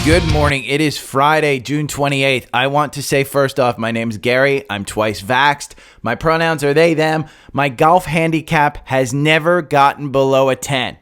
Good morning. It is Friday, June 28th. I want to say first off, my name's Gary. I'm twice vaxxed. My pronouns are they, them. My golf handicap has never gotten below a 10.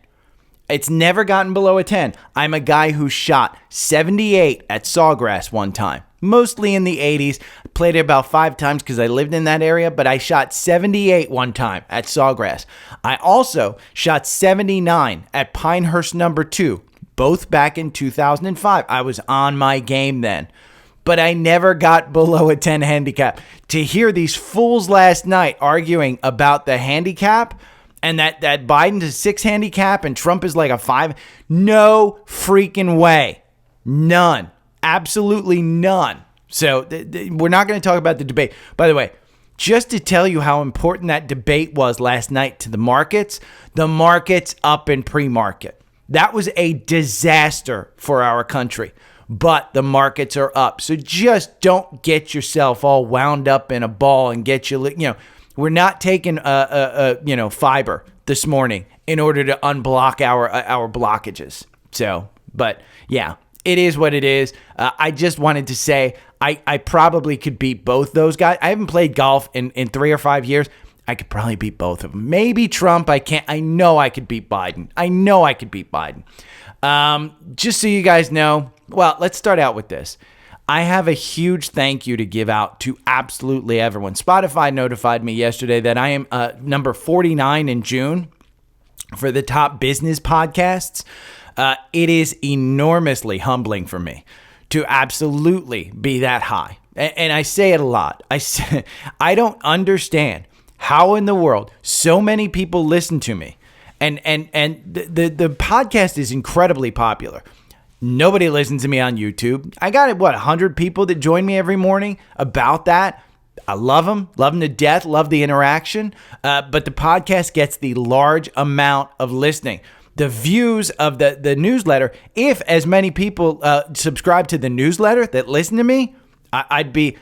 It's never gotten below a 10. I'm a guy who shot 78 at Sawgrass one time, mostly in the 80s. I played it about 5 times because I lived in that area, but I shot 78 one time at Sawgrass. I also shot 79 at Pinehurst number 2. Both back in 2005. I was on my game then, but I never got below a 10 handicap. To hear these fools last night arguing about the handicap and that Biden's a 6 handicap and Trump is like a 5, no freaking way. None. Absolutely none. So we're not going to talk about the debate. By the way, just to tell you how important that debate was last night to the market's up in pre-market. That was a disaster for our country, but the markets are up. So just don't get yourself all wound up in a ball and get we're not taking fiber this morning in order to unblock our blockages. So, but yeah, it is what it is. I just wanted to say I probably could beat both those guys. I haven't played golf in 3 or 5 years. I could probably beat both of them. Maybe Trump. I can't. I know I could beat Biden. Just so you guys know, well, let's start out with this. I have a huge thank you to give out to absolutely everyone. Spotify notified me yesterday that I am number 49 in June for the top business podcasts. It is enormously humbling for me to absolutely be that high. And I say it a lot. I don't understand how in the world so many people listen to me, and the podcast is incredibly popular. Nobody listens to me on YouTube. I got 100 people that join me every morning about that. I love them to death. Love the interaction. But the podcast gets the large amount of listening. The views of the newsletter. If as many people subscribe to the newsletter that listen to me, I'd be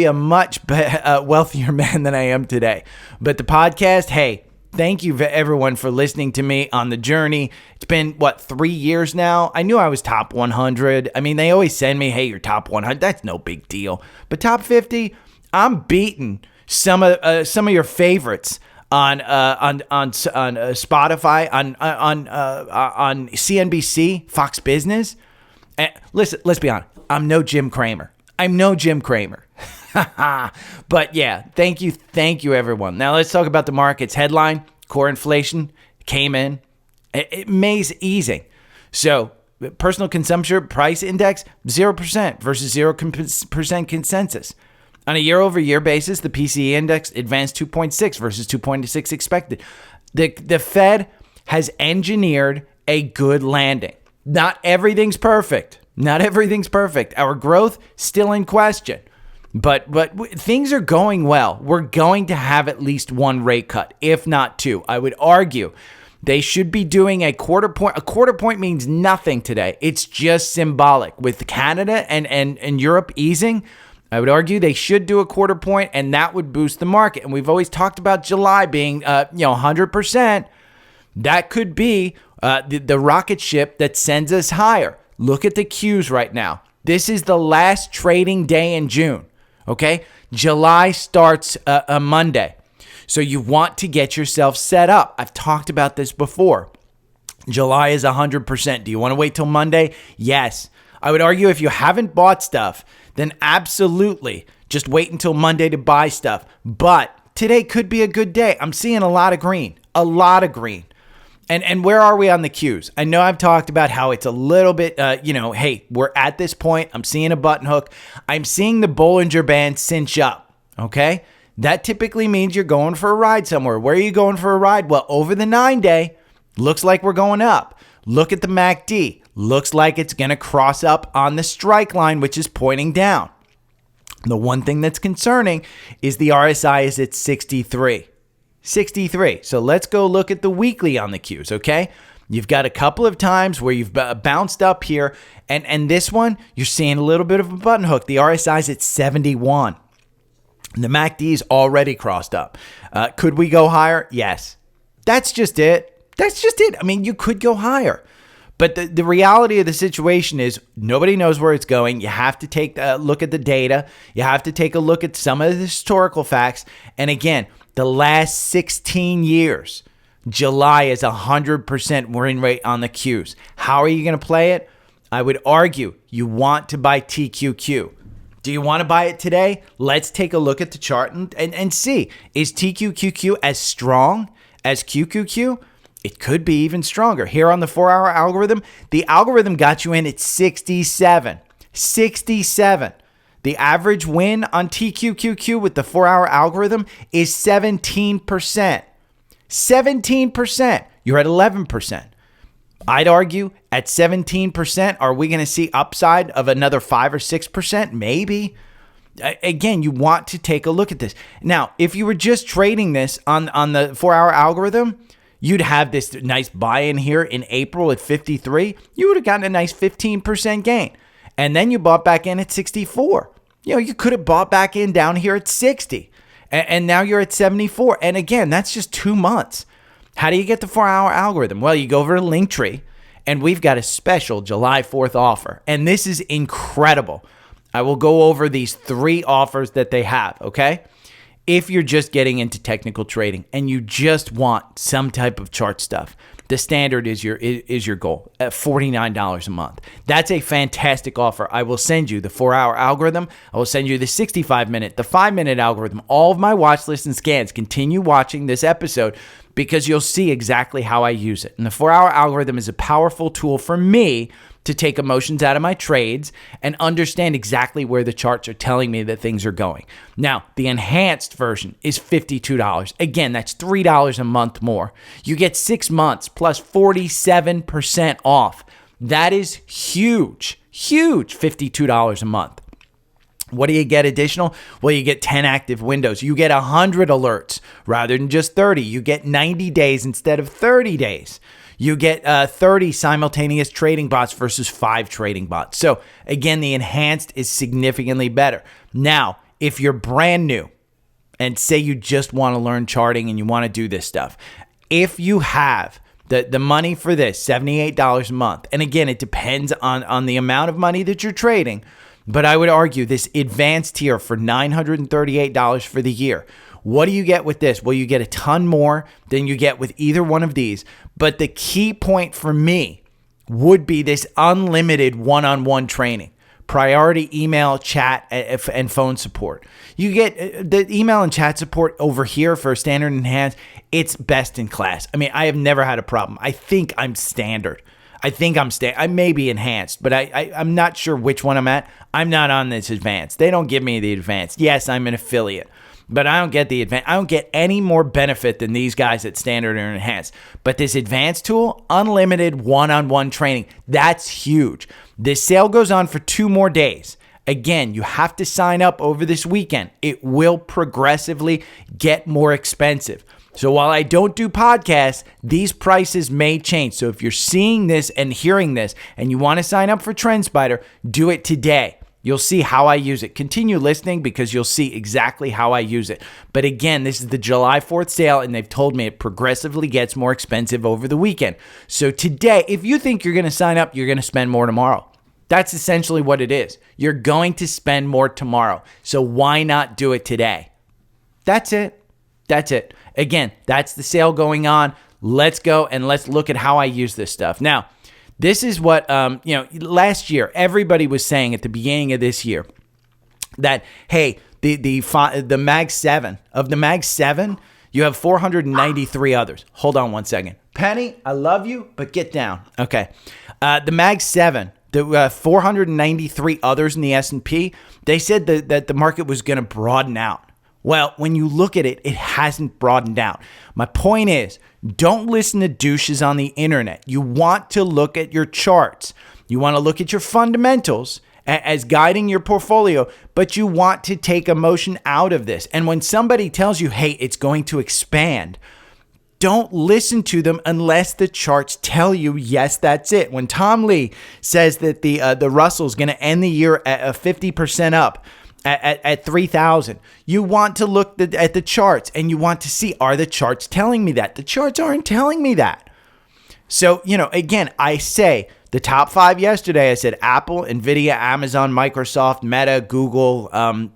a much wealthier man than I am today. But the podcast, hey, thank you everyone for listening to me on the journey. It's been 3 years now. I knew I was top 100. I mean, they always send me, hey, you're top 100. That's no big deal. But top 50, I'm beating some of your favorites on Spotify, on CNBC, Fox Business. And listen, let's be honest. I'm no Jim Cramer. But yeah, thank you everyone. Now let's talk about the markets. Headline, core inflation came in. May's easing. So personal consumption price index, 0% versus 0% consensus. On a year-over-year basis, the PCE index advanced 2.6 versus 2.6 expected. The Fed has engineered a good landing. Not everything's perfect. Our growth still in question. But things are going well. We're going to have at least one rate cut, if not 2. I would argue they should be doing a quarter point. A quarter point means nothing today. It's just symbolic. With Canada and Europe easing, I would argue they should do a quarter point, and that would boost the market. And we've always talked about July being 100%. That could be the rocket ship that sends us higher. Look at the Qs right now. This is the last trading day in June, okay? July starts a Monday. So you want to get yourself set up. I've talked about this before. July is 100%. Do you want to wait till Monday? Yes. I would argue if you haven't bought stuff, then absolutely just wait until Monday to buy stuff. But today could be a good day. I'm seeing a lot of green. And where are we on the Qs? I know I've talked about how it's a little bit, hey, we're at this point. I'm seeing a button hook. I'm seeing the Bollinger Band cinch up, okay? That typically means you're going for a ride somewhere. Where are you going for a ride? Well, over the 9-day, looks like we're going up. Look at the MACD. Looks like it's going to cross up on the strike line, which is pointing down. The one thing that's concerning is the RSI is at 63. 63. So let's go look at the weekly on the Qs, okay? You've got a couple of times where you've bounced up here, and this one, you're seeing a little bit of a button hook. The RSI is at 71. The MACD is already crossed up. Could we go higher? Yes. That's just it. I mean, you could go higher. But the reality of the situation is nobody knows where it's going. You have to take a look at the data. You have to take a look at some of the historical facts. And again, the last 16 years, July is 100% win rate on the Qs. How are you going to play it? I would argue you want to buy TQQ. Do you want to buy it today? Let's take a look at the chart and see. Is TQQQ as strong as QQQ? It could be even stronger. Here on the 4-hour algorithm, the algorithm got you in at 67. 67. The average win on TQQQ with the 4-hour algorithm is 17%. 17%. You're at 11%. I'd argue at 17%, are we going to see upside of another 5 or 6%? Maybe. Again, you want to take a look at this. Now, if you were just trading this on the 4-hour algorithm, you'd have this nice buy-in here in April at 53. You would have gotten a nice 15% gain. And then you bought back in at 64. You could have bought back in down here at 60. And now you're at 74. And again, that's just 2 months. How do you get the 4-hour algorithm? Well, you go over to Linktree, and we've got a special July 4th offer. And this is incredible. I will go over these 3 offers that they have, okay? If you're just getting into technical trading and you just want some type of chart stuff, the standard is your goal at $49 a month. That's a fantastic offer. I will send you the 4-hour algorithm. I will send you the 65-minute, the 5-minute algorithm, all of my watch lists and scans. Continue watching this episode because you'll see exactly how I use it. And the 4-hour algorithm is a powerful tool for me to take emotions out of my trades and understand exactly where the charts are telling me that things are going. Now, the enhanced version is $52. Again, that's $3 a month more. You get 6 months plus 47% off. That is huge, huge, $52 a month. What do you get additional? Well, you get 10 active windows. You get 100 alerts rather than just 30. You get 90 days instead of 30 days. You get 30 simultaneous trading bots versus 5 trading bots. So again, the enhanced is significantly better. Now, if you're brand new and say you just want to learn charting and you want to do this stuff, if you have the money for this, $78 a month, and again, it depends on the amount of money that you're trading, but I would argue this advanced tier for $938 for the year. What do you get with this? Well, you get a ton more than you get with either one of these. But the key point for me would be this unlimited one-on-one training, priority email, chat, and phone support. You get the email and chat support over here for standard enhanced. It's best in class. I mean, I have never had a problem. I think I'm standard. I may be enhanced, but I'm not sure which one I'm at. I'm not on this advanced. They don't give me the advanced. Yes, I'm an affiliate, but I don't get the advanced. I don't get any more benefit than these guys at standard or enhanced. But this advanced tool, unlimited one-on-one training, that's huge. This sale goes on for 2 more days. Again, you have to sign up over this weekend. It will progressively get more expensive. So while I don't do podcasts, these prices may change. So if you're seeing this and hearing this and you want to sign up for TrendSpider, do it today. You'll see how I use it. Continue listening because you'll see exactly how I use it. But again, this is the July 4th sale, and they've told me it progressively gets more expensive over the weekend. So today, if you think you're going to sign up, you're going to spend more tomorrow. That's essentially what it is. You're going to spend more tomorrow. So why not do it today? That's it. That's it. Again, that's the sale going on. Let's go and let's look at how I use this stuff. Now, this is what, last year, everybody was saying at the beginning of this year that, hey, the Mag 7, of the Mag 7, you have 493 others. Hold on one second. Penny, I love you, but get down. Okay. The Mag 7, the 493 others in the S&P, they said that the market was going to broaden out. Well, when you look at it, it hasn't broadened out. My point is, don't listen to douches on the internet. You want to look at your charts. You want to look at your fundamentals as guiding your portfolio, but you want to take emotion out of this. And when somebody tells you, hey, it's going to expand, don't listen to them unless the charts tell you, yes, that's it. When Tom Lee says that the Russell's going to end the year at 50% up, at 3,000. You want to look at the charts and you want to see, are the charts telling me that? The charts aren't telling me that. So, again, I say the top 5 yesterday, I said Apple, NVIDIA, Amazon, Microsoft, Meta, Google,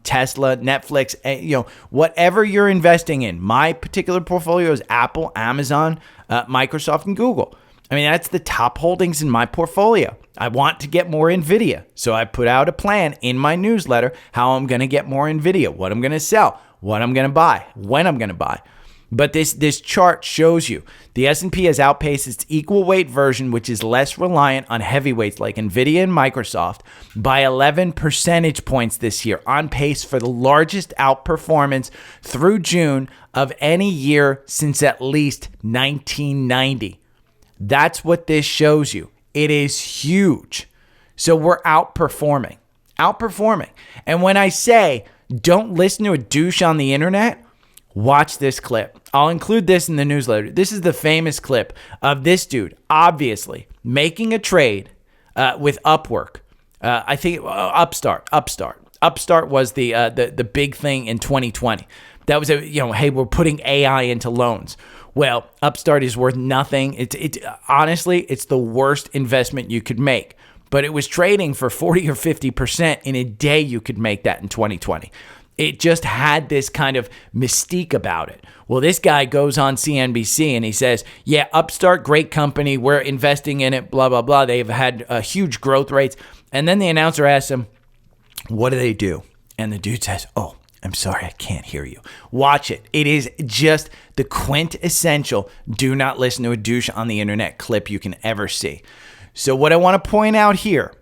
Tesla, Netflix, whatever you're investing in. My particular portfolio is Apple, Amazon, Microsoft, and Google. I mean, that's the top holdings in my portfolio. I want to get more NVIDIA. So I put out a plan in my newsletter how I'm going to get more NVIDIA, what I'm going to sell, what I'm going to buy, when I'm going to buy. But this chart shows you the S&P has outpaced its equal weight version, which is less reliant on heavyweights like NVIDIA and Microsoft, by 11 percentage points this year, on pace for the largest outperformance through June of any year since at least 1990. That's what this shows you. It is huge. So we're outperforming. And when I say don't listen to a douche on the internet, watch this clip. I'll include this in the newsletter. This is the famous clip of this dude, obviously, making a trade with Upwork. I think Upstart. Upstart was the big thing in 2020. That was hey, we're putting AI into loans. Well, Upstart is worth nothing. Honestly, it's the worst investment you could make. But it was trading for 40 or 50% in a day. You could make that in 2020. It just had this kind of mystique about it. Well, this guy goes on CNBC and he says, yeah, Upstart, great company. We're investing in it, blah, blah, blah. They've had huge growth rates. And then the announcer asks him, what do they do? And the dude says, oh, I'm sorry, I can't hear you. Watch it. It is just the quintessential do not listen to a douche on the internet clip you can ever see. So what I want to point out here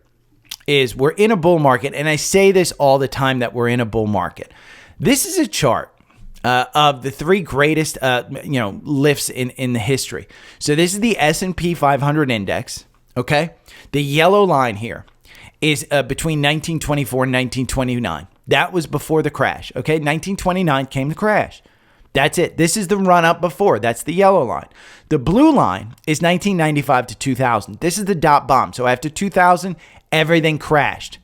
is we're in a bull market, and I say this all the time that we're in a bull market. This is a chart of the 3 greatest lifts in the history. So this is the S&P 500 index, okay? The yellow line here is between 1924 and 1929. That was before the crash, okay? 1929 came the crash. That's it. This is the run up before. That's the yellow line. The blue line is 1995 to 2000. This is the dot bomb. So after 2000, everything crashed.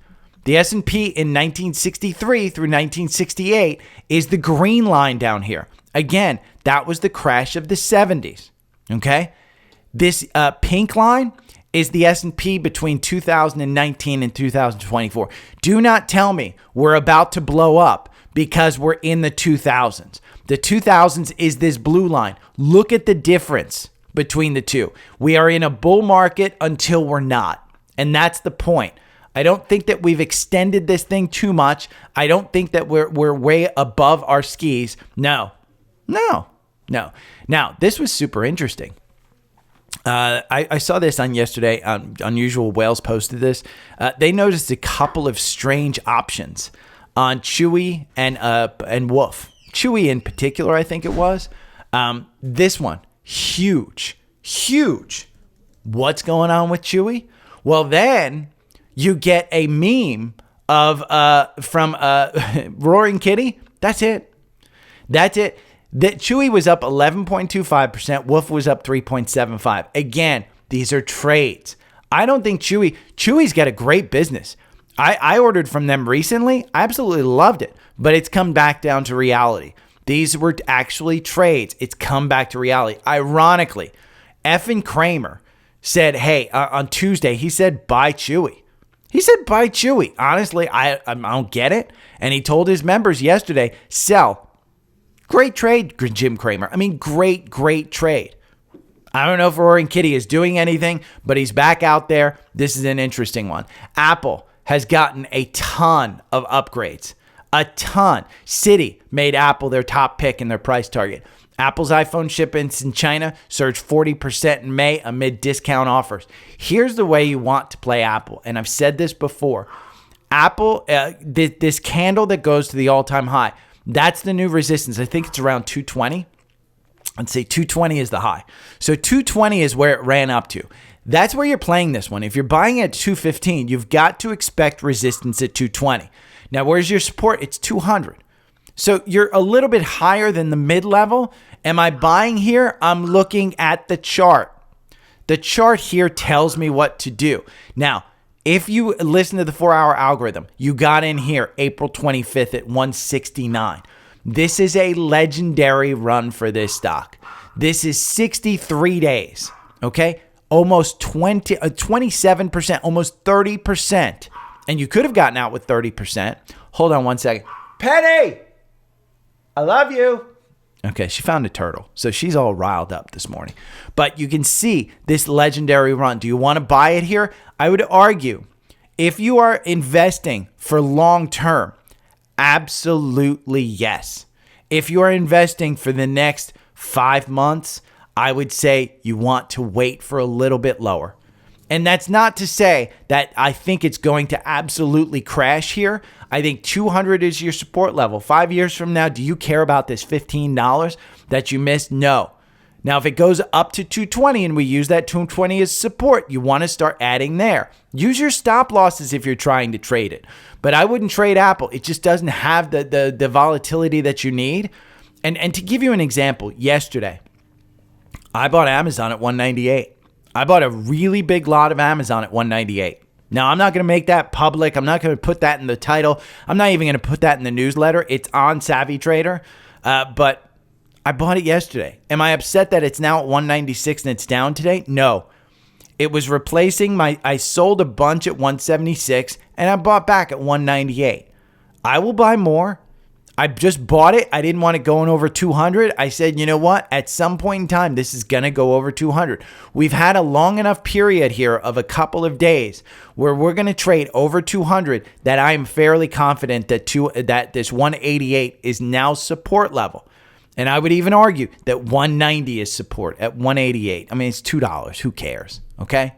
The S&P in 1963 through 1968 is the green line down here. Again, that was the crash of the 70s, okay? This pink line is the S&P between 2019 and 2024. Do not tell me we're about to blow up because we're in the 2000s. The 2000s is this blue line. Look at the difference between the two. We are in a bull market until we're not. And that's the point. I don't think that we've extended this thing too much. I don't think that we're way above our skis. No. Now, this was super interesting. I saw this on yesterday. Unusual Whales posted this. They noticed a couple of strange options on CHWY and Wolf. CHWY in particular, I think it was. This one, huge. What's going on with CHWY? Well, then you get a meme of from Roaring Kitty. That's it. That CHWY was up 11.25%. Wolf was up 3.75%. Again, these are trades. I don't think CHWY's got a great business. I ordered from them recently. I absolutely loved it, but it's come back down to reality. These were actually trades. It's come back to reality. Ironically, effing Kramer said, hey, on Tuesday, he said, buy CHWY. He said, buy CHWY. Honestly, I don't get it. And he told his members yesterday, sell. Great trade, Jim Cramer. I mean, great trade. I don't know if Roaring Kitty is doing anything, but he's back out there. This is an interesting one. Apple has gotten a ton of upgrades. A ton. Citi made Apple their top pick in their price target. Apple's iPhone shipments in China surged 40% in May amid discount offers. Here's the way you want to play Apple, and I've said this before. Apple, this candle that goes to the all-time high, that's the new resistance. I think it's around 220. I'd say 220 is the high. So 220 is where it ran up to. That's where you're playing this one. If you're buying at 215, you've got to expect resistance at 220. Now, where's your support? It's 200. So you're a little bit higher than the mid-level. Am I buying here? I'm looking at the chart. The chart here tells me what to do. Now, if you listen to the 4-hour algorithm, you got in here April 25th at 169. This is a legendary run for this stock. This is 63 days, okay? almost 27%, almost 30%. And you could have gotten out with 30%. Hold on one second. Penny, I love you. Okay, she found a turtle. So she's all riled up this morning. But you can see this legendary run. Do you want to buy it here? I would argue if you are investing for long term, absolutely yes. If you are investing for the next 5 months, I would say you want to wait for a little bit lower. And that's not to say that I think it's going to absolutely crash here. I think 200 is your support level. 5 years from now, do you care about this $15 that you missed? No. Now, if it goes up to 220 and we use that 220 as support, you want to start adding there. Use your stop losses if you're trying to trade it. But I wouldn't trade Apple. It just doesn't have the volatility that you need. And to give you an example, yesterday, I bought Amazon at 198. I bought a really big lot of Amazon at 198. Now, I'm not going to make that public. I'm not going to put that in the title. I'm not even going to put that in the newsletter. It's on Savvy Trader. But I bought it yesterday. Am I upset that it's now at 196 and it's down today? No. It was replacing I sold a bunch at 176 and I bought back at 198. I will buy more. I just bought it. I didn't want it going over 200. I said, you know what? At some point in time, this is going to go over 200. We've had a long enough period here of a couple of days where we're going to trade over 200 that I am fairly confident that this 188 is now support level. And I would even argue that 190 is support at 188. I mean, it's $2. Who cares? Okay.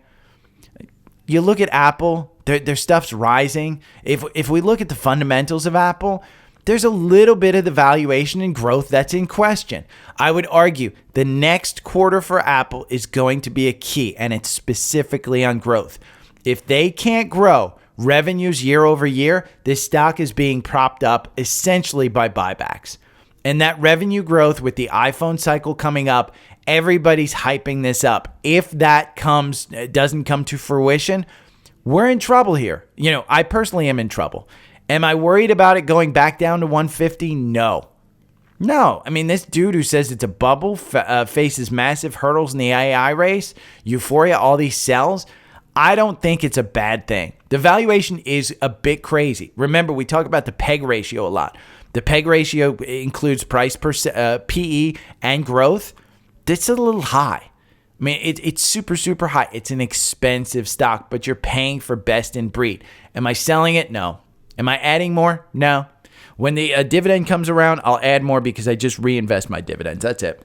You look at Apple, their stuff's rising. If we look at the fundamentals of Apple, there's a little bit of the valuation and growth that's in question. I would argue the next quarter for Apple is going to be a key, and it's specifically on growth. If they can't grow revenues year over year, this stock is being propped up essentially by buybacks. And that revenue growth with the iPhone cycle coming up, everybody's hyping this up. If that doesn't come to fruition, we're in trouble here. You know, I personally am in trouble. Am I worried about it going back down to 150? No. I mean, this dude who says it's a bubble faces massive hurdles in the AI race, euphoria, all these sells. I don't think it's a bad thing. The valuation is a bit crazy. Remember, we talk about the PEG ratio a lot. The PEG ratio includes price per PE and growth. That's a little high. I mean, it's super, super high. It's an expensive stock, but you're paying for best in breed. Am I selling it? No. Am I adding more? No. When the dividend comes around, I'll add more because I just reinvest my dividends. That's it.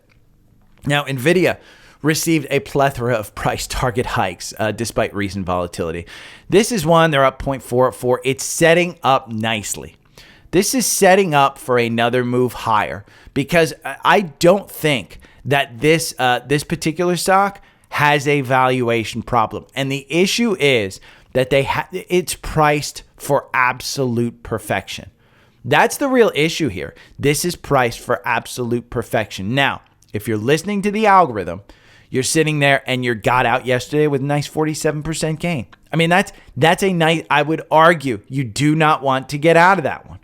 Now, NVIDIA received a plethora of price target hikes despite recent volatility. This is one, they're up 0.44. It's setting up nicely. This is setting up for another move higher because I don't think that this particular stock has a valuation problem. And the issue is that it's priced for absolute perfection. That's the real issue here. This is priced for absolute perfection. Now, if you're listening to the algorithm, you're sitting there and you got out yesterday with a nice 47% gain. I mean, that's a nice, I would argue you do not want to get out of that one.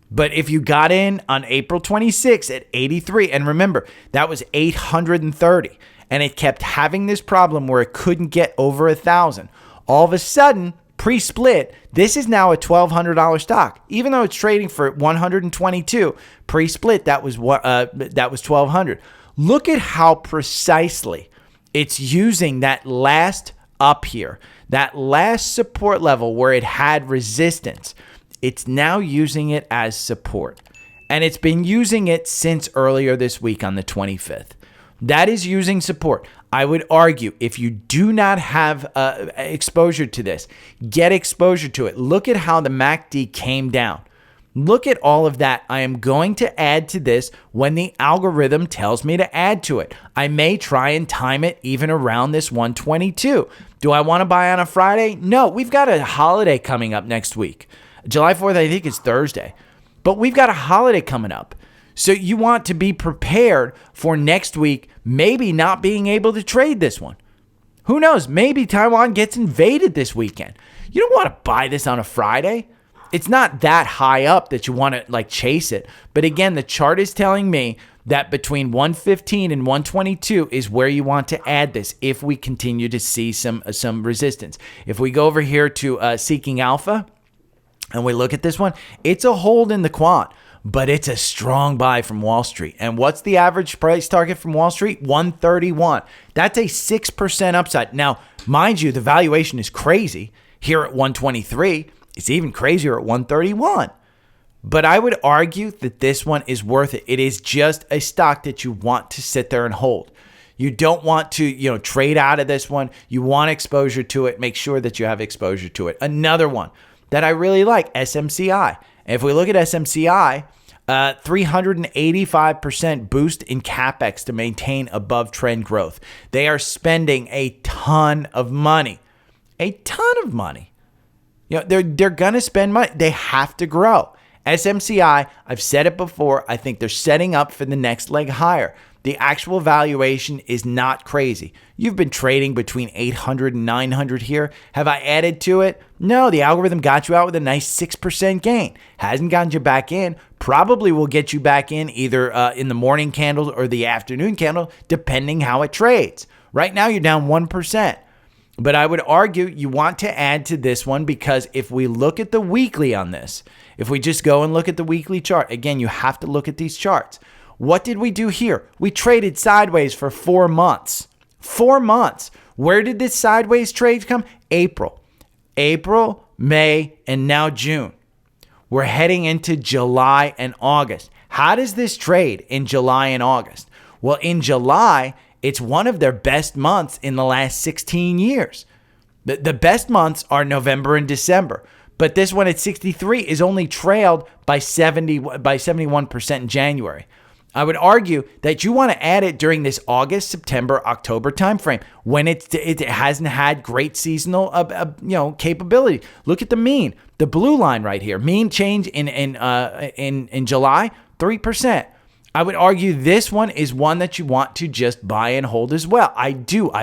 But if you got in on April 26th at 83, and remember, that was 830, and it kept having this problem where it couldn't get over 1,000. All of a sudden, pre-split, this is now a $1,200 stock. Even though it's trading for 122, pre-split, that was $1,200. Look at how precisely it's using that last up here, that last support level where it had resistance. It's now using it as support. And it's been using it since earlier this week on the 25th. That is using support. I would argue if you do not have exposure to this, get exposure to it. Look at how the MACD came down. Look at all of that. I am going to add to this when the algorithm tells me to add to it. I may try and time it even around this 122. Do I want to buy on a Friday? No, we've got a holiday coming up next week. July 4th, I think, is Thursday. But we've got a holiday coming up. So you want to be prepared for next week maybe not being able to trade this one. Who knows? Maybe Taiwan gets invaded this weekend. You don't want to buy this on a Friday. It's not that high up that you want to chase it. But again, the chart is telling me that between 115 and 122 is where you want to add this if we continue to see some resistance. If we go over here to Seeking Alpha and we look at this one, it's a hold in the quant, but it's a strong buy from Wall Street. And what's the average price target from Wall Street? 131. That's a 6% upside. Now, mind you, the valuation is crazy here at 123. It's even crazier at 131. But I would argue that this one is worth it. It is just a stock that you want to sit there and hold. You don't want to, trade out of this one. You want exposure to it. Make sure that you have exposure to it. Another one that I really like, SMCI. And if we look at SMCI, 385% boost in CapEx to maintain above trend growth. They are spending a ton of money. A ton of money. They're going to spend money. They have to grow. SMCI, I've said it before, I think they're setting up for the next leg higher. The actual valuation is not crazy. You've been trading between 800 and 900 here. Have I added to it? No, the algorithm got you out with a nice 6% gain. Hasn't gotten you back in. Probably will get you back in either in the morning candle or the afternoon candle, depending how it trades. Right now, you're down 1%. But I would argue you want to add to this one because if we look at the weekly on this, if we just go and look at the weekly chart, again, you have to look at these charts. What did we do here? We traded sideways for 4 months. 4 months. Where did this sideways trade come? April, May, and now June. We're heading into July and August. How does this trade in July and August? Well, in July, it's one of their best months in the last 16 years. The best months are November and December. But this one at 63 is only trailed by 71% in January. I would argue that you want to add it during this August, September, October timeframe when it hasn't had great seasonal capability. Look at the mean, the blue line right here. Mean change in July, 3%. I would argue this one is one that you want to just buy and hold as well. I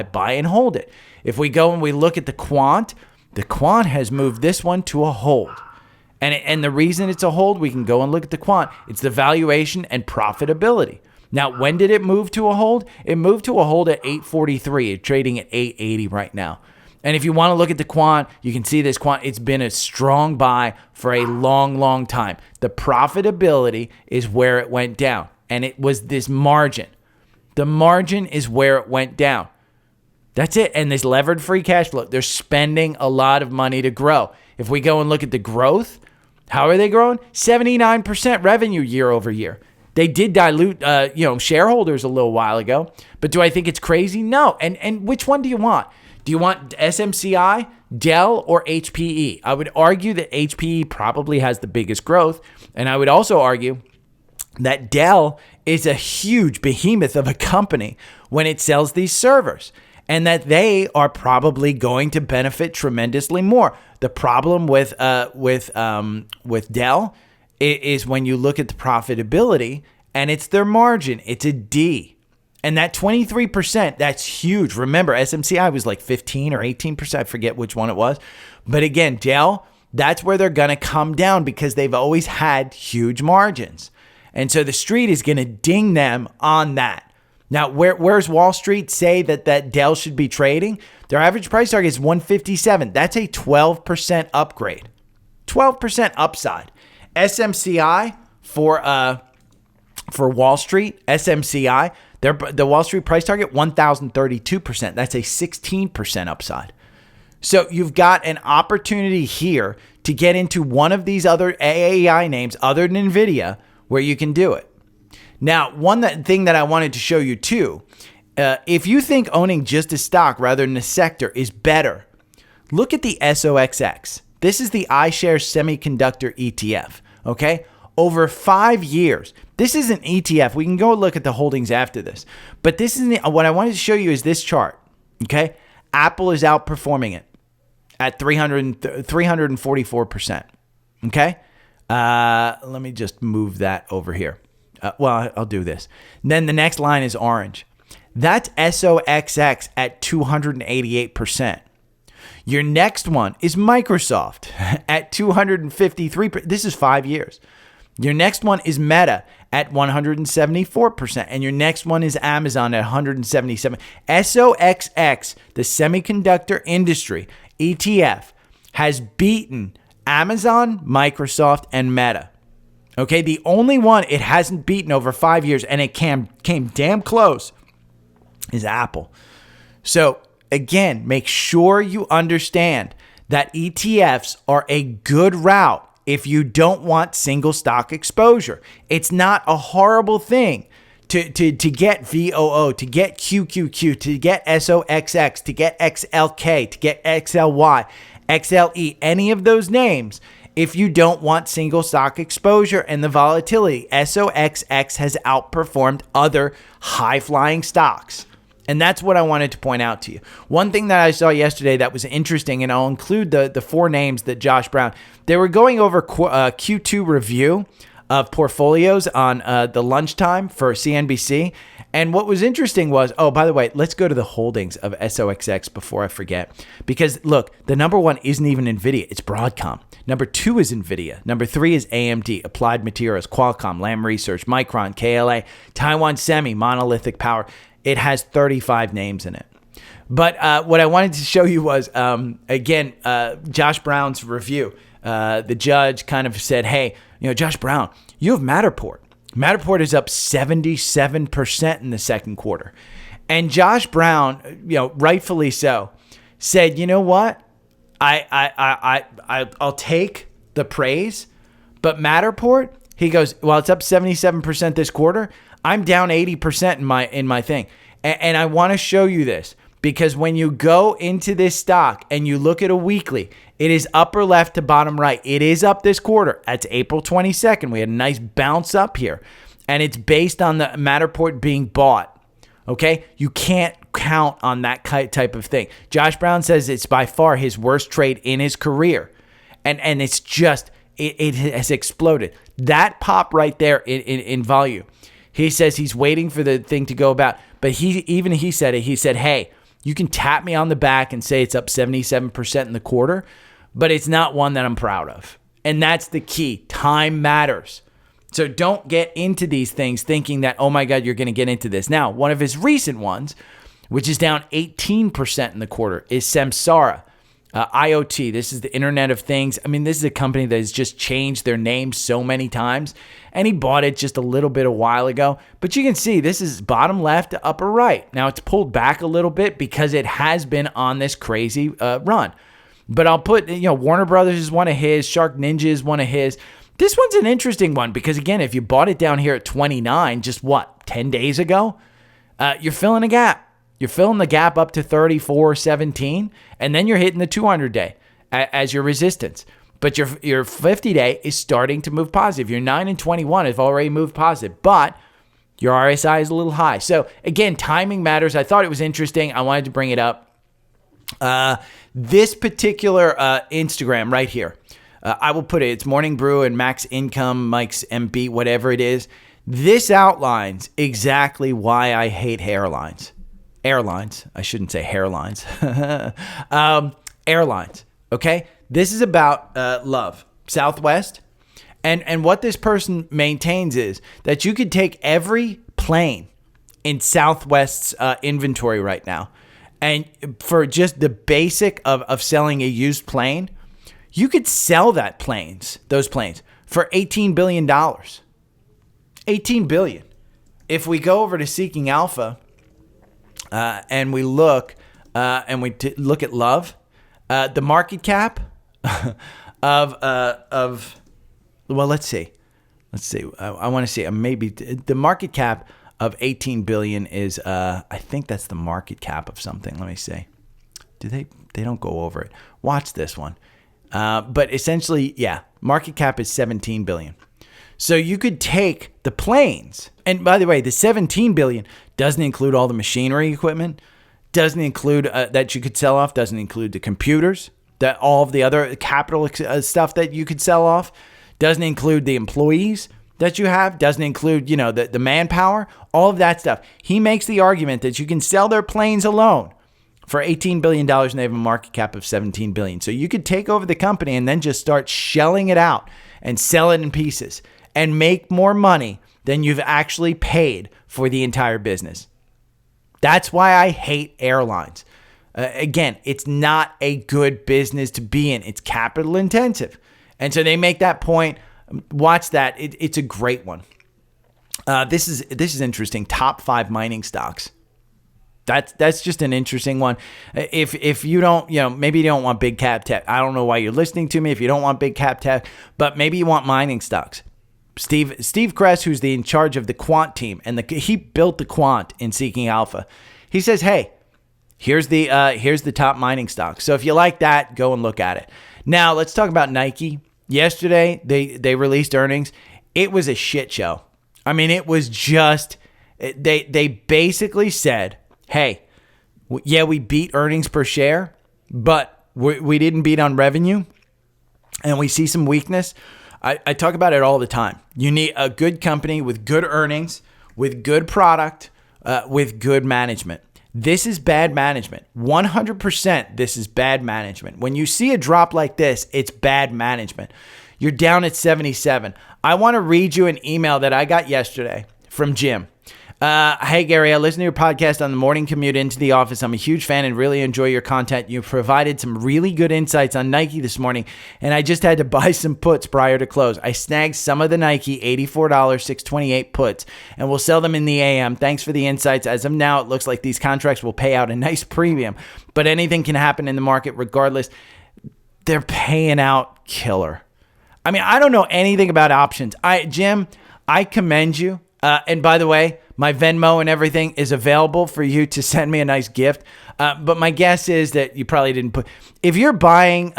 buy and hold it. If we go and we look at the quant has moved this one to a hold. And the reason it's a hold, we can go and look at the quant. It's the valuation and profitability. Now, when did it move to a hold? It moved to a hold at 843. It's trading at 880 right now. And if you want to look at the quant, you can see this quant. It's been a strong buy for a long, long time. The profitability is where it went down. And it was this margin. The margin is where it went down. That's it. And this levered free cash flow, they're spending a lot of money to grow. If we go and look at the growth, how are they growing? 79% revenue year over year. They did dilute, shareholders a little while ago. But do I think it's crazy? No. And which one do you want? Do you want SMCI, Dell, or HPE? I would argue that HPE probably has the biggest growth. And I would also argue that Dell is a huge behemoth of a company when it sells these servers, and that they are probably going to benefit tremendously more. The problem with Dell is when you look at the profitability and it's their margin, it's a D. And that 23%, that's huge. Remember, SMCI was like 15 or 18%. I forget which one it was. But again, Dell, that's where they're going to come down because they've always had huge margins. And so the street is going to ding them on that. Now, where's Wall Street say that Dell should be trading? Their average price target is 157. That's a 12% upgrade. 12% upside. SMCI for Wall Street, SMCI, the Wall Street price target, 1,032%. That's a 16% upside. So you've got an opportunity here to get into one of these other AAI names other than NVIDIA where you can do it. Now, one thing that I wanted to show you too, if you think owning just a stock rather than a sector is better, look at the SOXX. This is the iShares Semiconductor ETF, okay? Over 5 years. This is an ETF. We can go look at the holdings after this. But this is what I wanted to show you is this chart, okay? Apple is outperforming it at 344%, okay? Let me just move that over here. I'll do this. Then the next line is orange. That's SOXX at 288%. Your next one is Microsoft at 253%. This is 5 years. Your next one is Meta at 174%. And your next one is Amazon at 177. SOXX, the semiconductor industry ETF, has beaten Amazon, Microsoft, and Meta. Okay, the only one it hasn't beaten over 5 years, and it came damn close, is Apple. So again, make sure you understand that ETFs are a good route if you don't want single stock exposure. It's not a horrible thing to get VOO, to get QQQ, to get SOXX, to get XLK, to get XLY, XLE, any of those names. If you don't want single stock exposure and the volatility, SOXX has outperformed other high-flying stocks. And that's what I wanted to point out to you. One thing that I saw yesterday that was interesting, and I'll include the 4 names that Josh Brown, they were going over Q2 review of portfolios on the lunchtime for CNBC. And what was interesting was, oh, by the way, let's go to the holdings of SOXX before I forget. Because look, the number 1 isn't even NVIDIA, it's Broadcom. Number 2 is NVIDIA. Number 3 is AMD, Applied Materials, Qualcomm, Lam Research, Micron, KLA, Taiwan Semi, Monolithic Power. It has 35 names in it. But what I wanted to show you was, again, Josh Brown's review. The judge kind of said, hey, Josh Brown, you have Matterport. Matterport is up 77% in the second quarter. And Josh Brown, rightfully so, said, you know what? I'll take the praise, but Matterport, he goes, well, it's up 77% this quarter. I'm down 80% in my thing. And I want to show you this because when you go into this stock and you look at a weekly, it is upper left to bottom right. It is up this quarter. That's April 22nd. We had a nice bounce up here. And it's based on the Matterport being bought. Okay? You can't count on that type of thing. Josh Brown says it's by far his worst trade in his career. And it's just, it has exploded. That pop right there in volume. He says he's waiting for the thing to go about. But he said it. He said, hey, you can tap me on the back and say it's up 77% in the quarter, but it's not one that I'm proud of. And that's the key. Time matters. So don't get into these things thinking that, oh my God, you're going to get into this. Now, one of his recent ones, which is down 18% in the quarter, is Samsara. IoT, this is the Internet of Things. I mean, this is a company that has just changed their name so many times, and he bought it just a little bit a while ago. But you can see this is bottom left to upper right. Now, it's pulled back a little bit because it has been on this crazy run. But I'll put, Warner Brothers is one of his, Shark Ninja is one of his. This one's an interesting one because, again, if you bought it down here at 29, just 10 days ago, you're filling a gap. You're filling the gap up to 34.17, and then you're hitting the 200-day as your resistance. But your 50-day is starting to move positive. Your 9 and 21 have already moved positive, but your RSI is a little high. So, again, timing matters. I thought it was interesting. I wanted to bring it up. This particular Instagram right here, I will put it. It's Morning Brew and Max Income, Mike's MB, whatever it is. This outlines exactly why I hate airlines. Airlines. I shouldn't say hairlines. Airlines. Okay? This is about love. Southwest. And what this person maintains is that you could take every plane in Southwest's inventory right now, and for just the basic of selling a used plane, you could sell those planes for $18 billion. $18 billion. If we go over to Seeking Alpha, and we look look at love, the market cap of well, let's see. I want to see. Maybe the market cap of 18 billion is. I think that's the market cap of something. Let me see. Do they don't go over it? Watch this one. But essentially, yeah, market cap is 17 billion. So you could take the planes, and by the way, the 17 billion doesn't include all the machinery equipment, doesn't include that you could sell off, doesn't include the computers, that all of the other capital stuff that you could sell off, doesn't include the employees that you have, doesn't include, the manpower, all of that stuff. He makes the argument that you can sell their planes alone for $18 billion, and they have a market cap of $17 billion. So you could take over the company and then just start shelling it out and sell it in pieces and make more money than you've actually paid for the entire business. That's why I hate airlines. Again, it's not a good business to be in. It's capital intensive. And so they make that point. Watch that. It's a great one. This is interesting. Top 5 mining stocks. That's just an interesting one. If you don't, maybe you don't want big cap tech. I don't know why you're listening to me if you don't want big cap tech, but maybe you want mining stocks. Steve Kress, who's in charge of the quant team, and he built the quant in Seeking Alpha. He says, hey, here's the top mining stock. So if you like that, go and look at it. Now let's talk about Nike. Yesterday they released earnings. It was a shit show. I mean, it was just they basically said, hey, yeah, we beat earnings per share, but we didn't beat on revenue, and we see some weakness. I talk about it all the time. You need a good company with good earnings, with good product, with good management. This is bad management. 100% this is bad management. When you see a drop like this, it's bad management. You're down at 77. I want to read you an email that I got yesterday from Jim. Hey, Gary, I listen to your podcast on the morning commute into the office. I'm a huge fan and really enjoy your content. You provided some really good insights on Nike this morning, and I just had to buy some puts prior to close. I snagged some of the Nike $84, 628 puts, and we'll sell them in the AM. Thanks for the insights. As of now, it looks like these contracts will pay out a nice premium, but anything can happen in the market regardless. They're paying out killer. I mean, I don't know anything about options. Jim, I commend you. And by the way, my Venmo and everything is available for you to send me a nice gift. But my guess is that you probably didn't put. If you're buying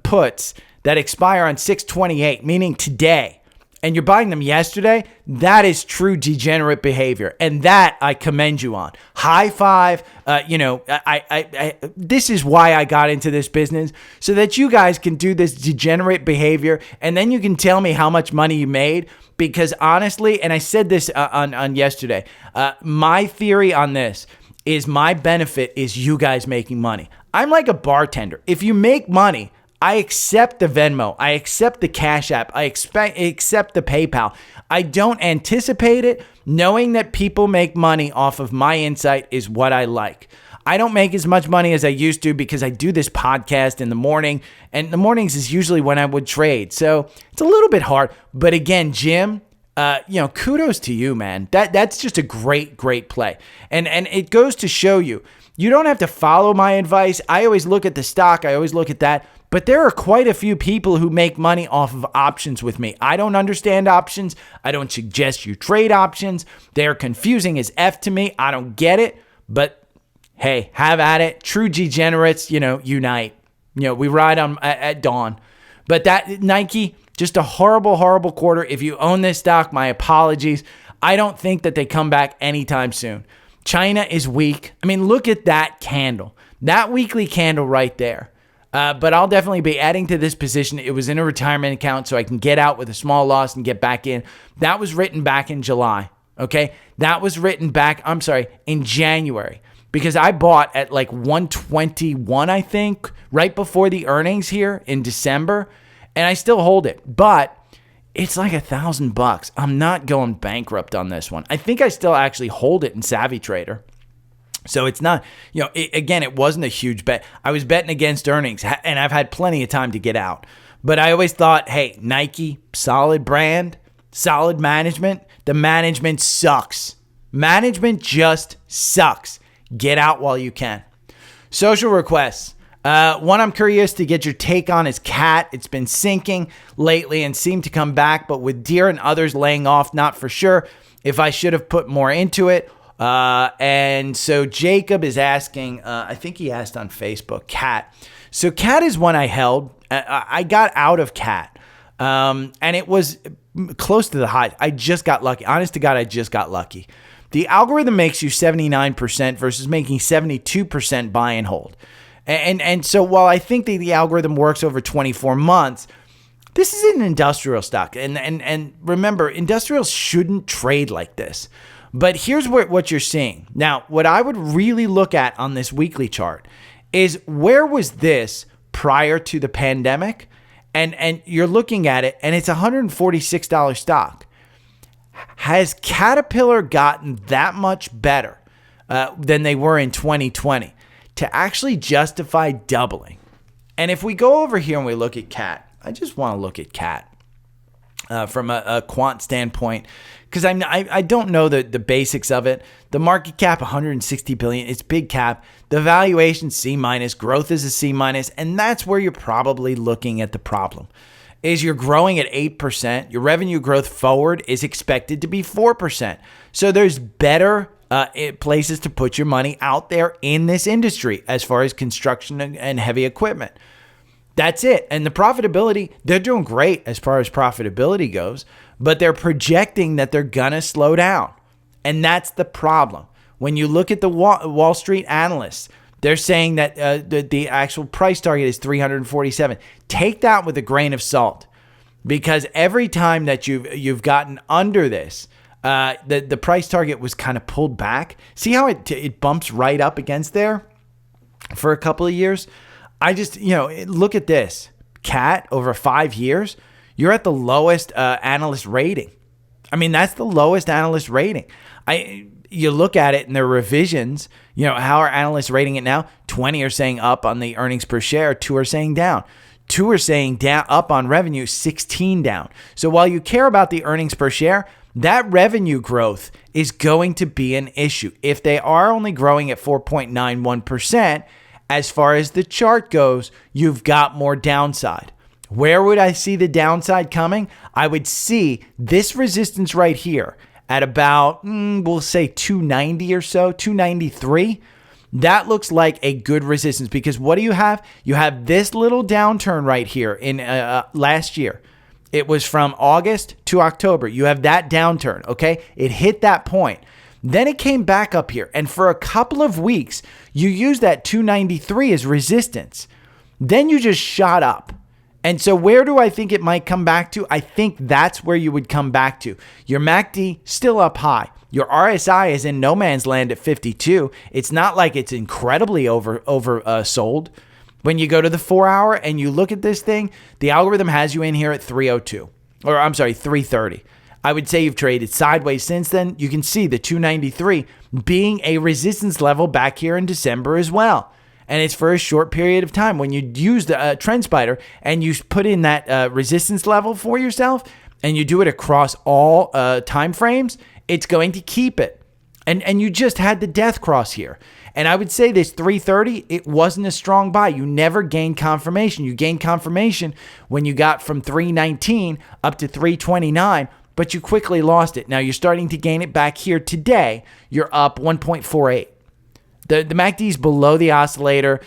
puts that expire on 6/28, meaning today, and you're buying them yesterday, that is true degenerate behavior, and that I commend you on. High five. This is why I got into this business, so that you guys can do this degenerate behavior, and then you can tell me how much money you made. Because honestly, and I said this on yesterday, my theory on this is my benefit is you guys making money. I'm like a bartender. If you make money, I accept the Venmo. I accept the Cash App. I accept the PayPal. I don't anticipate it. Knowing that people make money off of my insight is what I like. I don't make as much money as I used to because I do this podcast in the morning, and the mornings is usually when I would trade. So it's a little bit hard. But again, Jim, kudos to you, man. That's just a great play. And it goes to show you don't have to follow my advice. I always look at the stock. I always look at that. But there are quite a few people who make money off of options with me. I don't understand options. I don't suggest you trade options. They're confusing as F to me. I don't get it. But hey, have at it. True degenerates, unite. We ride on at dawn. But that Nike, just a horrible quarter. If you own this stock, my apologies. I don't think that they come back anytime soon. China is weak. I mean, look at that candle. That weekly candle right there. But I'll definitely be adding to this position. It was in a retirement account, so I can get out with a small loss and get back in. That was written back in July. Okay? That was written back, in January. Because I bought at like 121, I think, right before the earnings here in December, and I still hold it. But it's like $1,000. I'm not going bankrupt on this one. I think I still actually hold it in Savvy Trader. So it's not, it wasn't a huge bet. I was betting against earnings, and I've had plenty of time to get out. But I always thought, hey, Nike, solid brand, solid management. The management sucks. Management just sucks. Get out while you can. Social requests. One I'm curious to get your take on is Cat. It's been sinking lately and seemed to come back, but with Deere and others laying off, not for sure if I should have put more into it. And so Jacob is asking, I think he asked on Facebook, Cat. So Cat is one I held. I got out of Cat. And it was close to the high. I just got lucky. Honest to God, I just got lucky. The algorithm makes you 79% versus making 72% buy and hold. And so while I think the algorithm works over 24 months, this is an industrial stock. And remember, industrials shouldn't trade like this. But here's what you're seeing. Now, what I would really look at on this weekly chart is where was this prior to the pandemic? And you're looking at it, and it's a $146 stock. Has Caterpillar gotten that much better than they were in 2020 to actually justify doubling? And if we go over here and we look at CAT, I just want to look at CAT from a quant standpoint, because I don't know the basics of it. The market cap, 160 billion. It's big cap. The valuation, C-. Growth is a C-. And that's where you're probably looking at the problem. Is you're growing at 8%. Your revenue growth forward is expected to be 4%. So there's better places to put your money out there in this industry as far as construction and heavy equipment. That's it. And the profitability, they're doing great as far as profitability goes, but they're projecting that they're going to slow down. And that's the problem. When you look at the Wall Street analysts, they're saying that the actual price target is 347. Take that with a grain of salt, because every time that you've gotten under this, the price target was kind of pulled back. See how it bumps right up against there for a couple of years? I just, look at this. CAT over 5 years, you're at the lowest analyst rating. I mean, that's the lowest analyst rating. You look at it and their revisions, how are analysts rating it now? 20 are saying up on the earnings per share, 2 are saying down. 2 are saying down, up on revenue, 16 down. So while you care about the earnings per share, that revenue growth is going to be an issue. If they are only growing at 4.91%, as far as the chart goes, you've got more downside. Where would I see the downside coming? I would see this resistance right here at about, we'll say 290 or so, 293. That looks like a good resistance, because what do you have? You have this little downturn right here in last year. It was from August to October. You have that downturn, okay? It hit that point. Then it came back up here, and for a couple of weeks, you used that 293 as resistance. Then you just shot up. And so where do I think it might come back to? I think that's where you would come back to. Your MACD still up high. Your RSI is in no man's land at 52. It's not like it's incredibly oversold. When you go to the 4-hour and you look at this thing, the algorithm has you in here at 330. I would say you've traded sideways since then. You can see the 293 being a resistance level back here in December as well. And it's for a short period of time. When you use the TrendSpider and you put in that resistance level for yourself and you do it across all time frames, it's going to keep it. And you just had the death cross here. And I would say this 330, it wasn't a strong buy. You never gained confirmation. You gained confirmation when you got from 319 up to 329. But you quickly lost it. Now you're starting to gain it back here today. You're up 1.48. The MACD is below the oscillator.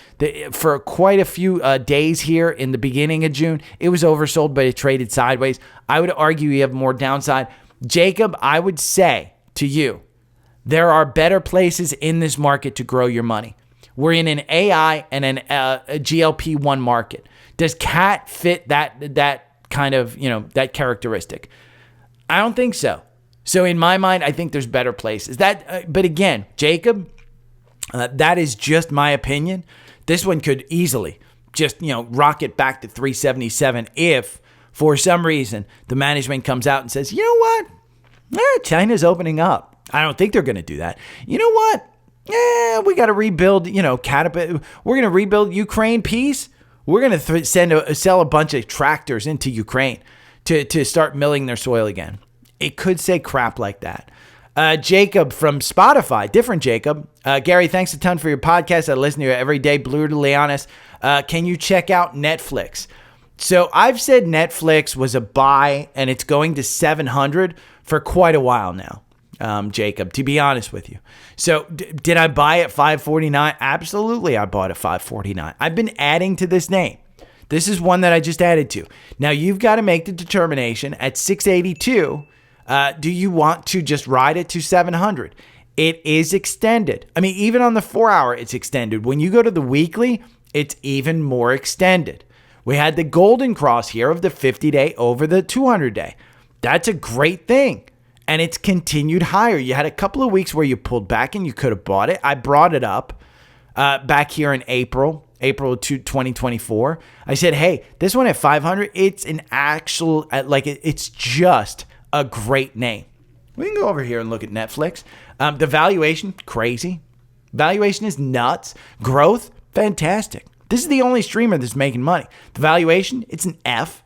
For quite a few days here in the beginning of June, it was oversold, but it traded sideways. I would argue you have more downside. Jacob, I would say to you, there are better places in this market to grow your money. We're in an AI and a GLP-1 market. Does CAT fit that kind of, that characteristic? I don't think so. So in my mind, I think there's better places. But again, Jacob, that is just my opinion. This one could easily just, rocket back to 377 if, for some reason, the management comes out and says, you know what? China's opening up. I don't think they're going to do that. You know what? We got to rebuild, we're going to rebuild Ukraine peace. We're going to sell a bunch of tractors into Ukraine to start milling their soil again. It could say crap like that. Jacob from Spotify, different Jacob. Gary, thanks a ton for your podcast. I listen to it every day, brutally honest. Can you check out Netflix? So I've said Netflix was a buy, and it's going to 700 for quite a while now, Jacob, to be honest with you. So did I buy at 549? Absolutely, I bought at 549. I've been adding to this name. This is one that I just added to. Now, you've got to make the determination at 682, do you want to just ride it to 700? It is extended. I mean, even on the 4-hour, it's extended. When you go to the weekly, it's even more extended. We had the golden cross here of the 50-day over the 200-day. That's a great thing. And it's continued higher. You had a couple of weeks where you pulled back and you could have bought it. I brought it up back here in April 2024. I said, hey, this one at 500, it's an actual, it's just a great name. We can go over here and look at Netflix. The valuation, crazy. Valuation is nuts. Growth, fantastic. This is the only streamer that's making money. The valuation, it's an F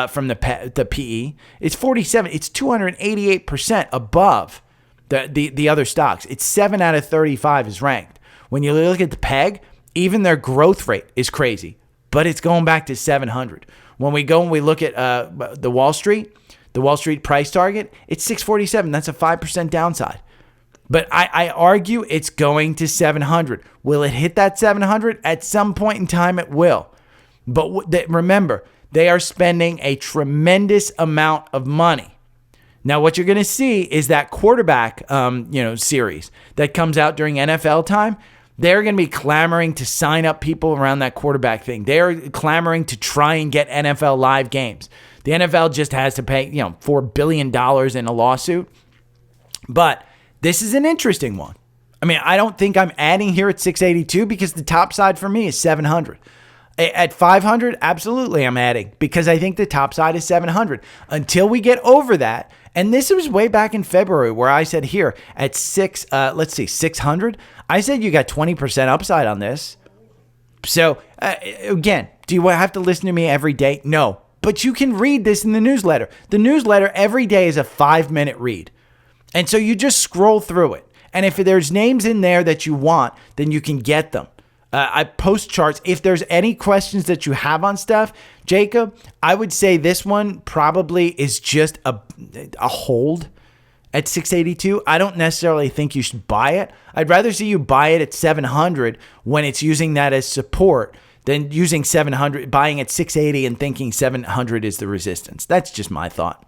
from the PE. It's 47. It's 288% above the other stocks. It's 7 out of 35 is ranked. When you look at the PEG, even their growth rate is crazy, but it's going back to 700. When we go and we look at the Wall Street price target, it's 647. That's a 5% downside. But I argue it's going to 700. Will it hit that 700? At some point in time, it will. But remember, they are spending a tremendous amount of money. Now, what you're going to see is that quarterback, series that comes out during NFL time. They're going to be clamoring to sign up people around that quarterback thing. They're clamoring to try and get NFL live games. The NFL just has to pay, $4 billion in a lawsuit. But this is an interesting one. I mean, I don't think I'm adding here at 682 because the top side for me is 700. At 500, absolutely I'm adding because I think the top side is 700. Until we get over that, and this was way back in February where I said here at 600, I said you got 20% upside on this. So again, do you have to listen to me every day? No, but you can read this in the newsletter. The newsletter every day is a 5-minute read. And so you just scroll through it. And if there's names in there that you want, then you can get them. I post charts. If there's any questions that you have on stuff, Jacob, I would say this one probably is just a hold at 682. I don't necessarily think you should buy it. I'd rather see you buy it at 700 when it's using that as support than using 700, buying at 680 and thinking 700 is the resistance. That's just my thought.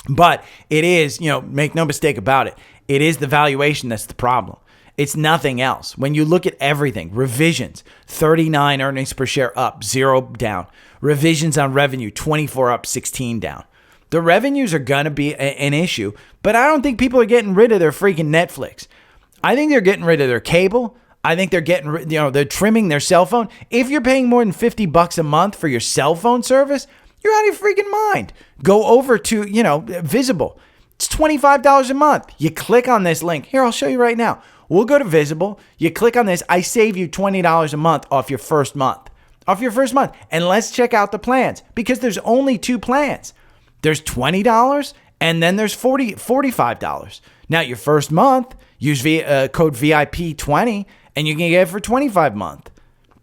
But it is, make no mistake about it. It is the valuation that's the problem. It's nothing else. When you look at everything, revisions, 39 earnings per share up, 0 down. Revisions on revenue, 24 up, 16 down. The revenues are going to be an issue, but I don't think people are getting rid of their freaking Netflix. I think they're getting rid of their cable. I think they're getting, they're trimming their cell phone. If you're paying more than $50 a month for your cell phone service, you're out of your freaking mind. Go over to, Visible. It's $25 a month. You click on this link. Here, I'll show you right now. We'll go to Visible. You click on this. I save you $20 a month off your first month. And let's check out the plans because there's only 2 plans. There's $20 and then there's $45. Now, your first month, use code VIP20 and you can get it for $25 a month.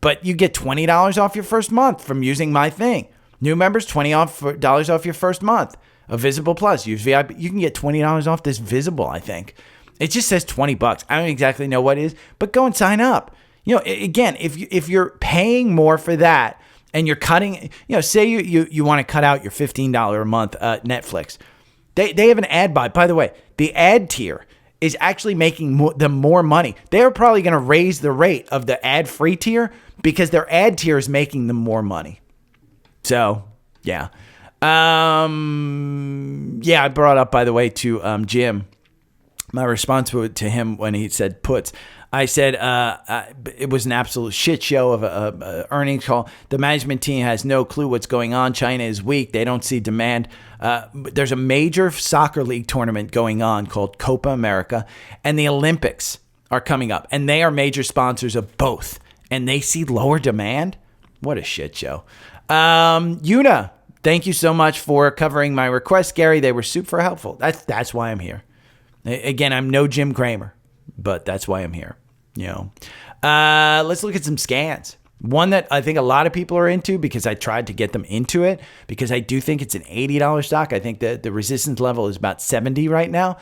But you get $20 off your first month from using my thing. New members, $20 off your first month. A Visible Plus, use VIP. You can get $20 off this Visible, I think. It just says $20. I don't exactly know what it is, but go and sign up. Again, if you're paying more for that and you're cutting, say you want to cut out your $15 a month Netflix. They have an ad buy. By the way, the ad tier is actually making them more money. They're probably going to raise the rate of the ad-free tier because their ad tier is making them more money. So, yeah. I brought up, by the way, to Jim, my response to him when he said puts. I said it was an absolute shit show of a earnings call. The management team has no clue what's going on. China is weak. They don't see demand. There's a major soccer league tournament going on called Copa America, and the Olympics are coming up, and they are major sponsors of both, and they see lower demand? What a shit show. Una, thank you so much for covering my request, Gary. They were super helpful. That's why I'm here. Again, I'm no Jim Cramer, but that's why I'm here. Let's look at some scans. One that I think a lot of people are into because I tried to get them into it because I do think it's an $80 stock. I think that the resistance level is about 70 right now,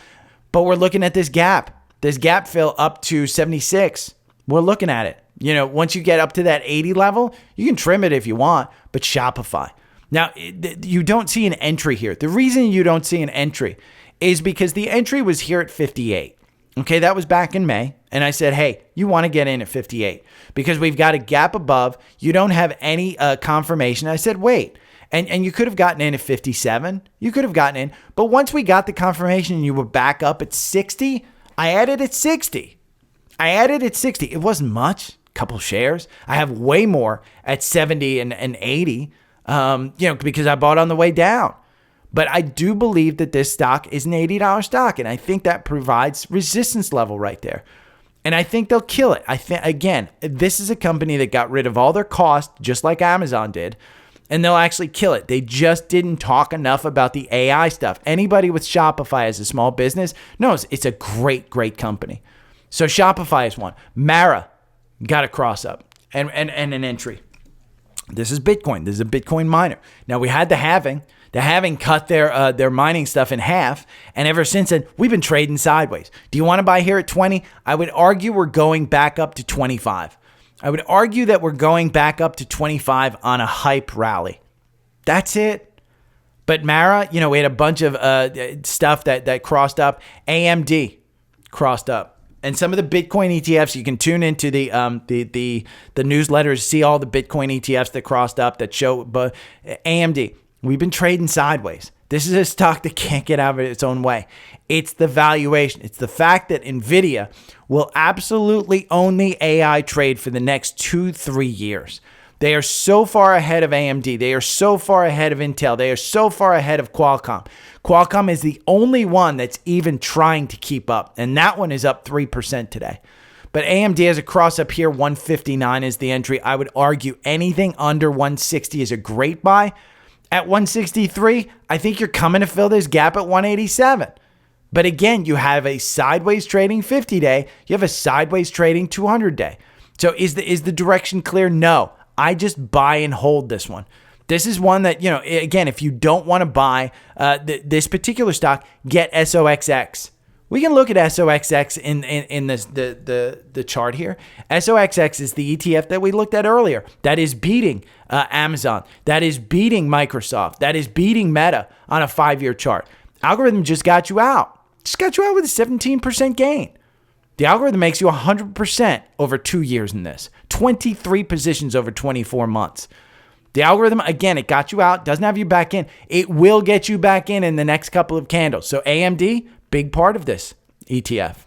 but we're looking at this gap. This gap fill up to 76. We're looking at it. Once you get up to that 80 level, you can trim it if you want, but Shopify. Now, you don't see an entry here. The reason you don't see an entry is because the entry was here at 58. Okay, that was back in May. And I said, hey, you want to get in at 58 because we've got a gap above. You don't have any confirmation. I said, wait. And you could have gotten in at 57. You could have gotten in. But once we got the confirmation and you were back up at 60, I added at 60. It wasn't much. Couple shares. I have way more at 70 and 80, because I bought on the way down. But I do believe that this stock is an $80 stock, and I think that provides resistance level right there. And I think they'll kill it. I think, again, this is a company that got rid of all their costs, just like Amazon did, and they'll actually kill it. They just didn't talk enough about the AI stuff. Anybody with Shopify as a small business knows it's a great, great company. So Shopify is one. Mara got a cross up and an entry. This is Bitcoin. This is a Bitcoin miner. Now, we had the halving. The halving cut their mining stuff in half, and ever since then, we've been trading sideways. Do you want to buy here at 20? I would argue we're going back up to 25. I would argue that we're going back up to 25 on a hype rally. That's it. But Mara, we had a bunch of stuff that crossed up. AMD crossed up. And some of the Bitcoin ETFs, you can tune into the newsletters, see all the Bitcoin ETFs that crossed up that show. But AMD, we've been trading sideways. This is a stock that can't get out of its own way. It's the valuation. It's the fact that NVIDIA will absolutely own the AI trade for the next 2-3 years. They are so far ahead of AMD. They are so far ahead of Intel. They are so far ahead of Qualcomm. Qualcomm is the only one that's even trying to keep up, and that one is up 3% today. But AMD has a cross up here. 159 is the entry. I would argue anything under 160 is a great buy. At 163, I think you're coming to fill this gap at 187. But again, you have a sideways trading 50-day. You have a sideways trading 200-day. So is the direction clear? No. I just buy and hold this one. This is one that, again, if you don't want to buy this particular stock, get SOXX. We can look at SOXX in this the chart here. SOXX is the ETF that we looked at earlier. That is beating Amazon. That is beating Microsoft. That is beating Meta on a 5-year chart. Algorithm just got you out. Just got you out with a 17% gain. The algorithm makes you 100% over 2 years in this. 23 positions over 24 months. The algorithm, again, it got you out, doesn't have you back in. It will get you back in the next couple of candles. So AMD, big part of this ETF.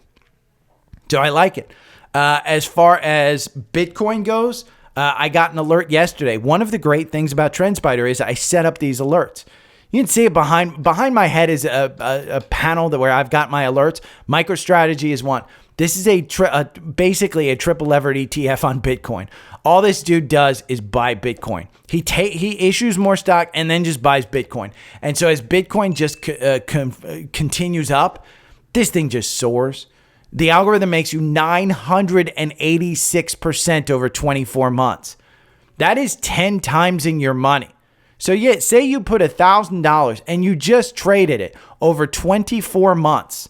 So I like it. As far as Bitcoin goes, I got an alert yesterday. One of the great things about TrendSpider is I set up these alerts. You can see it behind my head is a panel where I've got my alerts. MicroStrategy is one. This is basically a triple levered ETF on Bitcoin. All this dude does is buy Bitcoin. He issues more stock and then just buys Bitcoin. And so as Bitcoin just continues up, this thing just soars. The algorithm makes you 986% over 24 months. That is 10 times in your money. So say you put $1,000 and you just traded it over 24 months.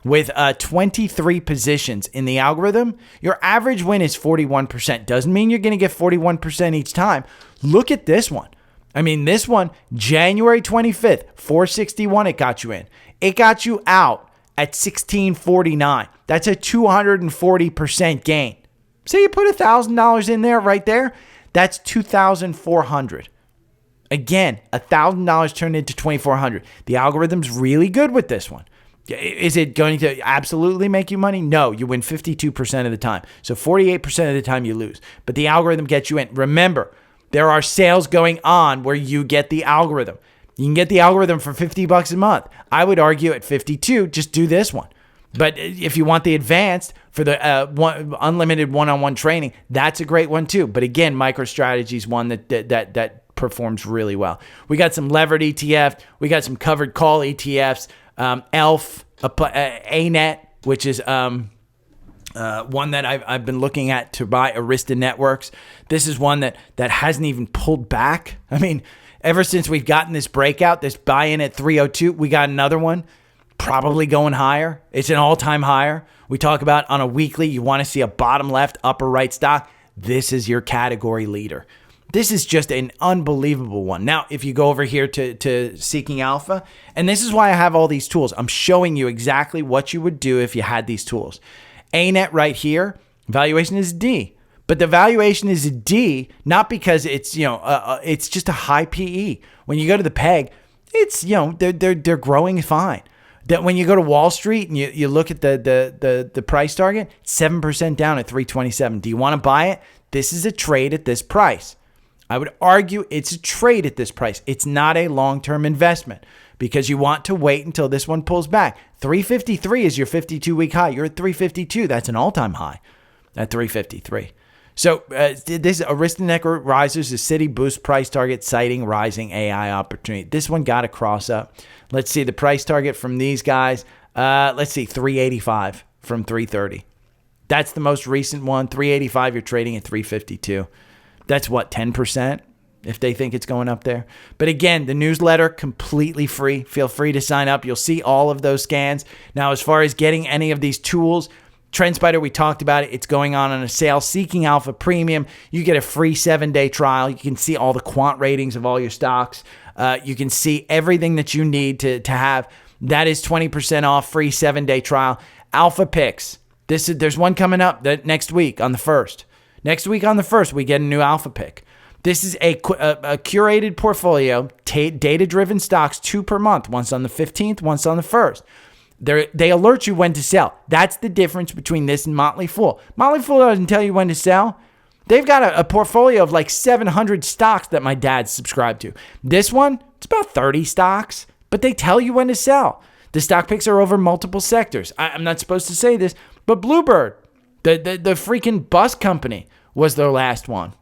With 23 positions in the algorithm, your average win is 41%. Doesn't mean you're going to get 41% each time. Look at this one. I mean, this one, January 25th, 461, it got you in. It got you out at 1649. That's a 240% gain. Say you put $1,000 in there right there, that's $2,400. Again, $1,000 turned into $2,400. The algorithm's really good with this one. Is it going to absolutely make you money? No, you win 52% of the time. So 48% of the time you lose. But the algorithm gets you in. Remember, there are sales going on where you get the algorithm. You can get the algorithm for $50 a month. I would argue at 52, just do this one. But if you want the advanced for the unlimited one-on-one training, that's a great one too. But again, MicroStrategy is one that performs really well. We got some levered ETF. We got some covered call ETFs. ELF, ANET, which is one that I've been looking at to buy. Arista Networks. This is one that hasn't even pulled back. I mean, ever since we've gotten this breakout, this buy-in at 302, we got another one probably going higher. It's an all-time higher. We talk about on a weekly, you want to see a bottom left, upper right stock. This is your category leader. This is just an unbelievable one. Now, if you go over here to Seeking Alpha, and this is why I have all these tools. I'm showing you exactly what you would do if you had these tools. ANET right here, valuation is D. But the valuation is a D, not because it's, it's just a high PE. When you go to the PEG, it's, they're growing fine. That when you go to Wall Street and you look at the price target, 7% down at 327. Do you want to buy it? This is a trade at this price. I would argue it's a trade at this price. It's not a long-term investment because you want to wait until this one pulls back. 353 is your 52-week high. You're at 352. That's an all-time high at 353. So this Arista Network Risers, the City boost price target citing rising AI opportunity. This one got a cross up. Let's see the price target from these guys. Let's see, 385 from 330. That's the most recent one. 385, you're trading at 352. That's what, 10%? If they think it's going up there. But again, the newsletter, completely free. Feel free to sign up. You'll see all of those scans. Now, as far as getting any of these tools, TrendSpider, we talked about it. It's going on a sale. Seeking Alpha Premium, you get a free 7-day trial. You can see all the quant ratings of all your stocks. You can see everything that you need to have. That is 20% off, free 7-day trial. Alpha Picks. There's one coming up next week on the 1st. Next week on the 1st, we get a new Alpha Pick. This is a curated portfolio, data-driven stocks, 2 per month, once on the 15th, once on the 1st. They alert you when to sell. That's the difference between this and Motley Fool. Motley Fool doesn't tell you when to sell. They've got a portfolio of like 700 stocks that my dad's subscribed to. This one, it's about 30 stocks, but they tell you when to sell. The stock picks are over multiple sectors. I'm not supposed to say this, but Bluebird, the freaking bus company, was their last one.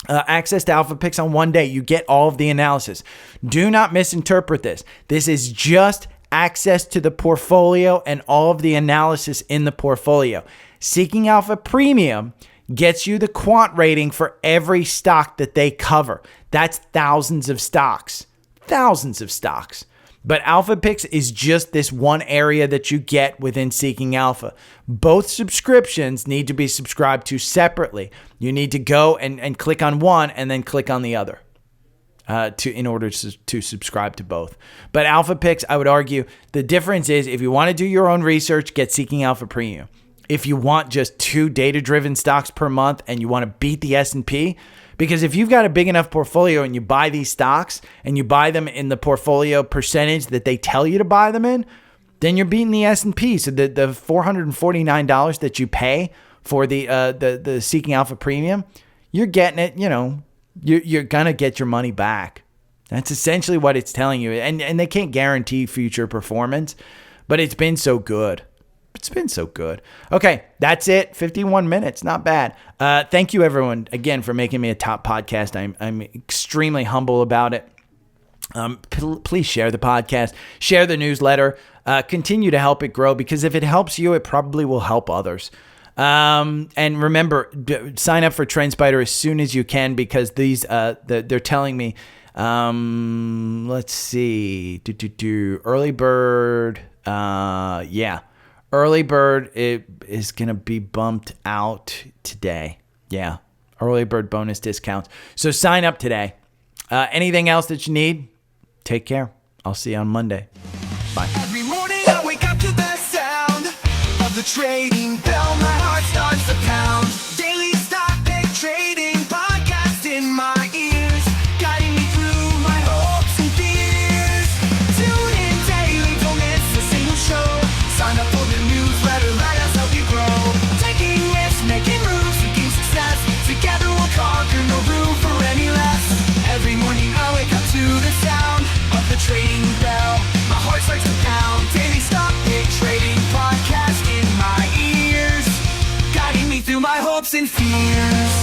Access to Alpha Picks on one day. You get all of the analysis. Do not misinterpret this. This is just access to the portfolio and all of the analysis in the portfolio. Seeking Alpha Premium gets you the quant rating for every stock that they cover. That's thousands of stocks. Thousands of stocks. But Alpha Picks is just this one area that you get within Seeking Alpha. Both subscriptions need to be subscribed to separately. You need to go and click on one and then click on the other in order to subscribe to both. But Alpha Picks, I would argue, the difference is if you want to do your own research, get Seeking Alpha Premium. If you want just 2 data-driven stocks per month and you want to beat the S&P, because if you've got a big enough portfolio and you buy these stocks and you buy them in the portfolio percentage that they tell you to buy them in, then you're beating the S&P. So the $449 that you pay for the Seeking Alpha Premium, you're getting it, you're going to get your money back. That's essentially what it's telling you. And they can't guarantee future performance, but it's been so good. It's been so good. Okay, that's it. 51 minutes. Not bad. Thank you, everyone, again, for making me a top podcast. I'm extremely humble about it. Please share the podcast. Share the newsletter. Continue to help it grow, because if it helps you, it probably will help others. And remember, sign up for TrendSpider as soon as you can, because these they're telling me, let's see, early bird, early bird is going to be bumped out today. Yeah, early bird bonus discounts. So sign up today. Anything else that you need, take care. I'll see you on Monday. Bye. Every morning I wake up to the sound of the trading bell. My heart starts to pound. Daily stock pick trading podcast in my ears, guiding me through my hopes and fears. Tune in daily, don't miss a single show. Sign up for the newsletter, let us help you grow. Taking risks, making moves, seeking success. Together we'll conquer, no room for any less. Every morning I wake up to the sound of the trading bell. My heart starts to pound. Daily stock pick trading podcast in my ears, guiding me through my hopes and fears.